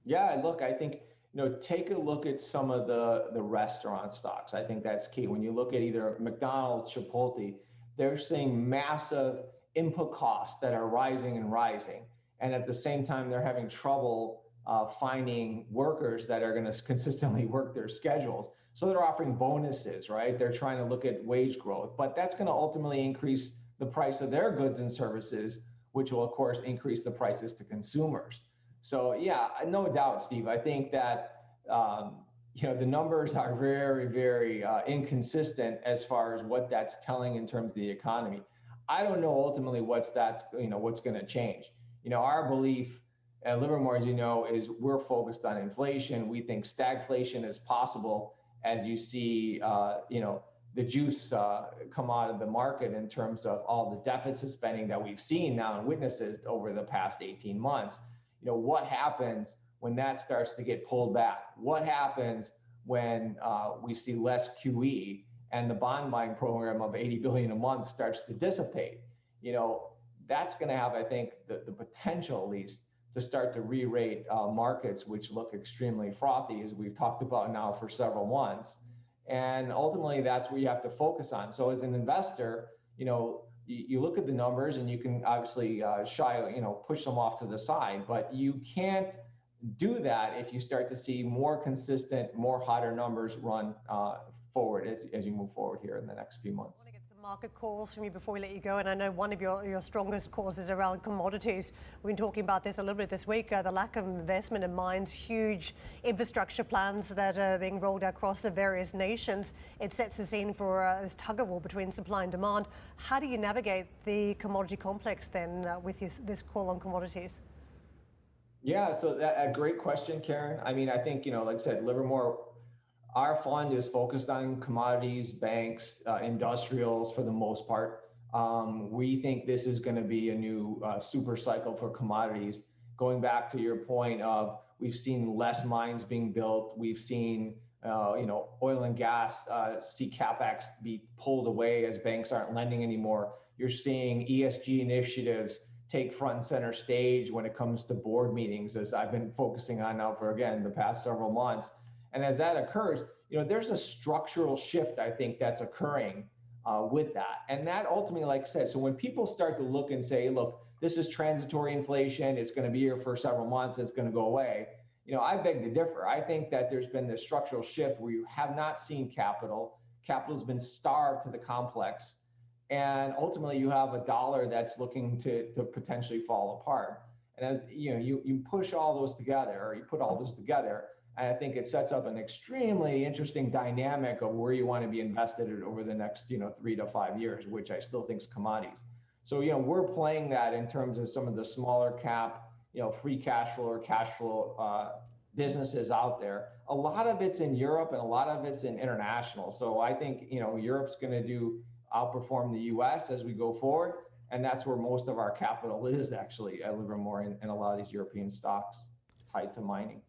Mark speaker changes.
Speaker 1: Yeah, look, I think, take a look at some of the restaurant stocks. I think that's key. When you look at either McDonald's, Chipotle, they're seeing massive input costs that are rising and rising. And at the same time, they're having trouble finding workers that are going to consistently work their schedules. So they're offering bonuses, right? They're trying to look at wage growth, but that's going to ultimately increase the price of their goods and services, which will, of course, increase the prices to consumers. So yeah, no doubt, Steve. I think that the numbers are very, very inconsistent as far as what that's telling in terms of the economy. I don't know ultimately what's going to change. Our belief at Livermore, as you know, is we're focused on inflation. We think stagflation is possible as you see, the juice come out of the market in terms of all the deficit spending that we've seen now and witnesses over the past 18 months. What happens when that starts to get pulled back? What happens when we see less QE and the bond buying program of 80 billion a month starts to dissipate? That's going to have, I think, the potential at least to start to re-rate markets, which look extremely frothy, as we've talked about now for several months. And ultimately, that's where you have to focus on. So as an investor, you look at the numbers and you can obviously push them off to the side, but you can't do that if you start to see more consistent, more hotter numbers run forward as you move forward here in the next few months.
Speaker 2: I want to get some market calls from you before we let you go, and I know one of your strongest calls is around commodities. We've been talking about this a little bit this week, the lack of investment in mines, huge infrastructure plans that are being rolled out across the various nations. It sets the scene for this tug-of-war between supply and demand. How do you navigate the commodity complex then with this call on commodities?
Speaker 1: Yeah, so a great question, Karen. I mean, I think, like I said, Livermore, our fund is focused on commodities, banks, industrials for the most part. We think this is going to be a new super cycle for commodities. Going back to your point of we've seen less mines being built. We've seen, oil and gas see CapEx be pulled away as banks aren't lending anymore. You're seeing ESG initiatives take front and center stage when it comes to board meetings, as I've been focusing on now for, again, the past several months. And as that occurs, there's a structural shift, I think, that's occurring with that. And that ultimately, like I said, so when people start to look and say, look, this is transitory inflation, it's going to be here for several months, it's going to go away. I beg to differ. I think that there's been this structural shift where you have not seen capital. Capital's been starved to the complex. And ultimately, you have a dollar that's looking to potentially fall apart. And as you push all those together, or you put all those together, and I think it sets up an extremely interesting dynamic of where you want to be invested in over the next 3 to 5 years, which I still think is commodities. So we're playing that in terms of some of the smaller cap, free cash flow or cash flow businesses out there. A lot of it's in Europe and a lot of it's in international. So I think Europe's going to outperform the U.S. as we go forward, and that's where most of our capital is actually at Livermore in a lot of these European stocks tied to mining.